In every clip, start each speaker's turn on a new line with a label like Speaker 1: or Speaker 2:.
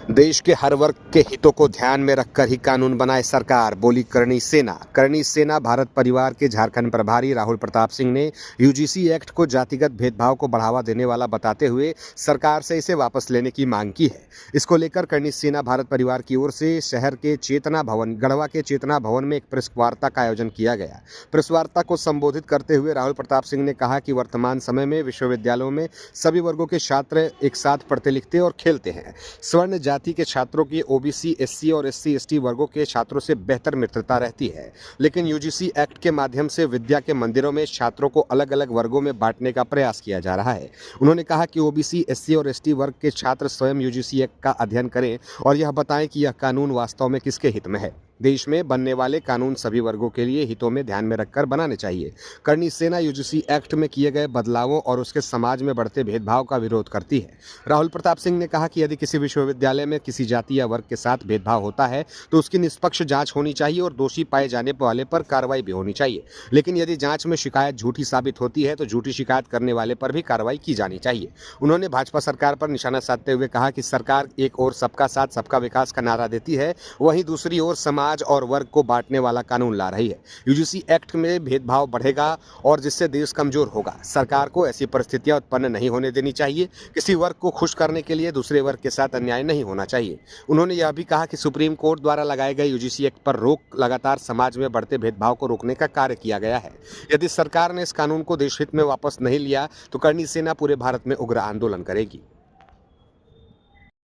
Speaker 1: देश के हर वर्ग के हितों को ध्यान में रखकर ही कानून बनाए सरकार, बोली करणी सेना। करणी सेना भारत परिवार के झारखंड प्रभारी राहुल प्रताप सिंह ने यूजीसी एक्ट को जातिगत भेदभाव को बढ़ावा देने वाला बताते हुए सरकार से इसे वापस लेने की मांग की है। इसको लेकर करणी सेना भारत परिवार की ओर से शहर के चेतना भवन गढ़वा के चेतना भवन में एक प्रेस वार्ता का आयोजन किया गया। प्रेस वार्ता को संबोधित करते हुए राहुल प्रताप सिंह ने कहा कि वर्तमान समय में विश्वविद्यालयों में सभी वर्गों के छात्र एक साथ पढ़ते लिखते और खेलते हैं। स्वर्ण जाति के छात्रों की ओबीसी, एससी और एससी/एसटी वर्गों के छात्रों से बेहतर मित्रता रहती है, लेकिन यूजीसी एक्ट के माध्यम से विद्या के मंदिरों में छात्रों को अलग अलग वर्गों में बांटने का प्रयास किया जा रहा है। उन्होंने कहा कि ओबीसी, एससी और एसटी वर्ग के छात्र स्वयं यूजीसी एक्ट का अध्ययन करें और यह बताएं कि यह कानून वास्तव में किसके हित में है। देश में बनने वाले कानून सभी वर्गों के लिए हितों में ध्यान में रखकर बनाने चाहिए। करणी सेना यूजीसी एक्ट में किए गए बदलावों और उसके समाज में बढ़ते भेदभाव का विरोध करती है। राहुल प्रताप सिंह ने कहा कि यदि किसी विश्वविद्यालय में किसी जाति या वर्ग के साथ भेदभाव होता है तो उसकी निष्पक्ष जांच होनी चाहिए और दोषी पाए जाने वाले पर कार्रवाई भी होनी चाहिए। लेकिन यदि जांच में शिकायत झूठी साबित होती है तो झूठी शिकायत करने वाले पर भी कार्रवाई की जानी चाहिए। उन्होंने भाजपा सरकार पर निशाना साधते हुए कहा कि सरकार एक ओर सबका साथ सबका विकास का नारा देती है, वहीं दूसरी ओर समाज और वर्ग को बांटने वाला कानून ला रही है। यूजीसी एक्ट में भेदभाव बढ़ेगा और जिससे देश कमजोर होगा। सरकार को ऐसी परिस्थितियां उत्पन्न नहीं होने देनी चाहिए। किसी वर्ग को खुश करने के लिए दूसरे वर्ग के साथ अन्याय नहीं होना चाहिए। उन्होंने यह भी कहा कि सुप्रीम कोर्ट द्वारा लगाए गए यूजीसी एक्ट पर रोक लगातार समाज में बढ़ते भेदभाव को रोकने का कार्य किया गया है। यदि सरकार ने इस कानून को देशहित में वापस नहीं लिया तो करणी सेना पूरे भारत में उग्र आंदोलन करेगी।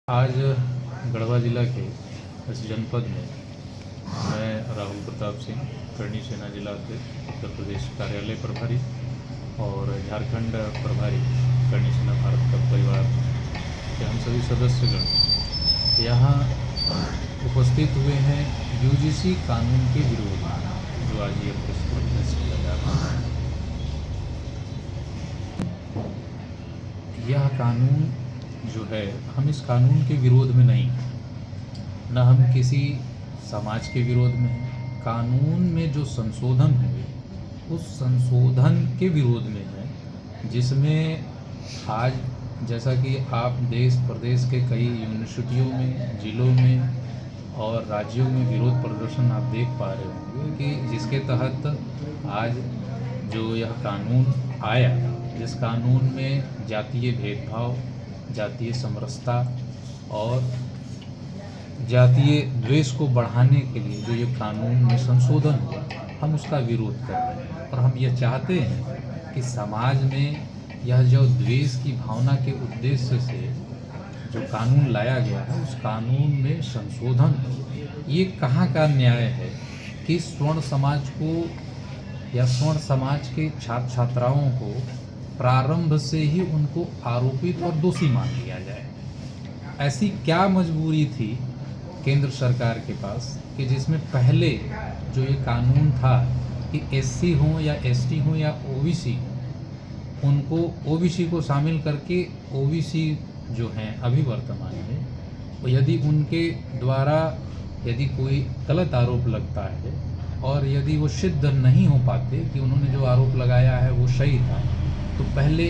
Speaker 2: आज गढ़वा जिला के इस जनपद में मैं राहुल प्रताप सिंह, करणी सेना जिला के उत्तर प्रदेश कार्यालय प्रभारी और झारखंड प्रभारी करणी सेना भारत का परिवार के हम सभी सदस्यगण यहाँ उपस्थित हुए हैं यूजीसी कानून के विरोध में, जो आज ये प्रेस कॉन्फ्रेंस किया जा रहा है। यह कानून जो है, हम इस कानून के विरोध में नहीं, न हम किसी समाज के विरोध में है। कानून में जो संशोधन हुए उस संशोधन के विरोध में है, जिसमें आज जैसा कि आप देश प्रदेश के कई यूनिवर्सिटियों में, जिलों में और राज्यों में विरोध प्रदर्शन आप देख पा रहे होंगे कि जिसके तहत आज जो यह कानून आया, जिस कानून में जातीय भेदभाव, जातीय समरसता और जातीय द्वेष को बढ़ाने के लिए जो ये कानून में संशोधन हुआ, हम उसका विरोध कर रहे हैं। और हम ये चाहते हैं कि समाज में यह जो द्वेष की भावना के उद्देश्य से जो कानून लाया गया है, उस कानून में संशोधन हो। ये कहाँ का न्याय है कि स्वर्ण समाज को या स्वर्ण समाज के छात्र छात्राओं को प्रारंभ से ही उनको आरोपित और दोषी मान लिया जाए। ऐसी क्या मजबूरी थी केंद्र सरकार के पास कि जिसमें पहले जो ये कानून था कि एससी हों या एसटी हों या ओबीसी, उनको ओबीसी को शामिल करके ओबीसी जो हैं अभी वर्तमान में, यदि उनके द्वारा यदि कोई गलत आरोप लगता है और यदि वो सिद्ध नहीं हो पाते कि उन्होंने जो आरोप लगाया है वो सही था, तो पहले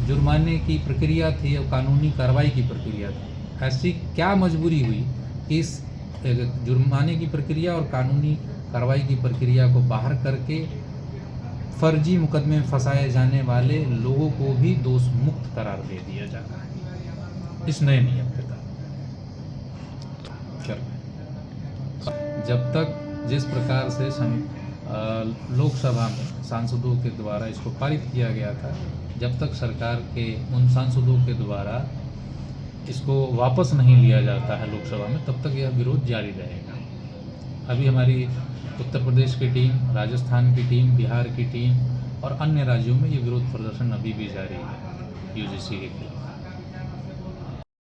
Speaker 2: जुर्माने की प्रक्रिया थी और कानूनी कार्रवाई की प्रक्रिया थी। ऐसी क्या मजबूरी हुई कि इस जुर्माने की प्रक्रिया और कानूनी कार्रवाई की प्रक्रिया को बाहर करके फर्जी मुकदमे में फंसाए जाने वाले लोगों को भी दोष मुक्त करार दे दिया जा रहा है इस नए नियम के तहत। जब तक जिस प्रकार से लोकसभा में सांसदों के द्वारा इसको पारित किया गया था, जब तक सरकार के उन सांसदों के द्वारा इसको वापस नहीं लिया जाता है लोकसभा में, तब तक यह विरोध जारी रहेगा। अभी हमारी उत्तर प्रदेश की टीम, राजस्थान की टीम, बिहार की टीम और अन्य राज्यों में ये विरोध प्रदर्शन अभी भी जारी है यूजीसी के खिलाफ।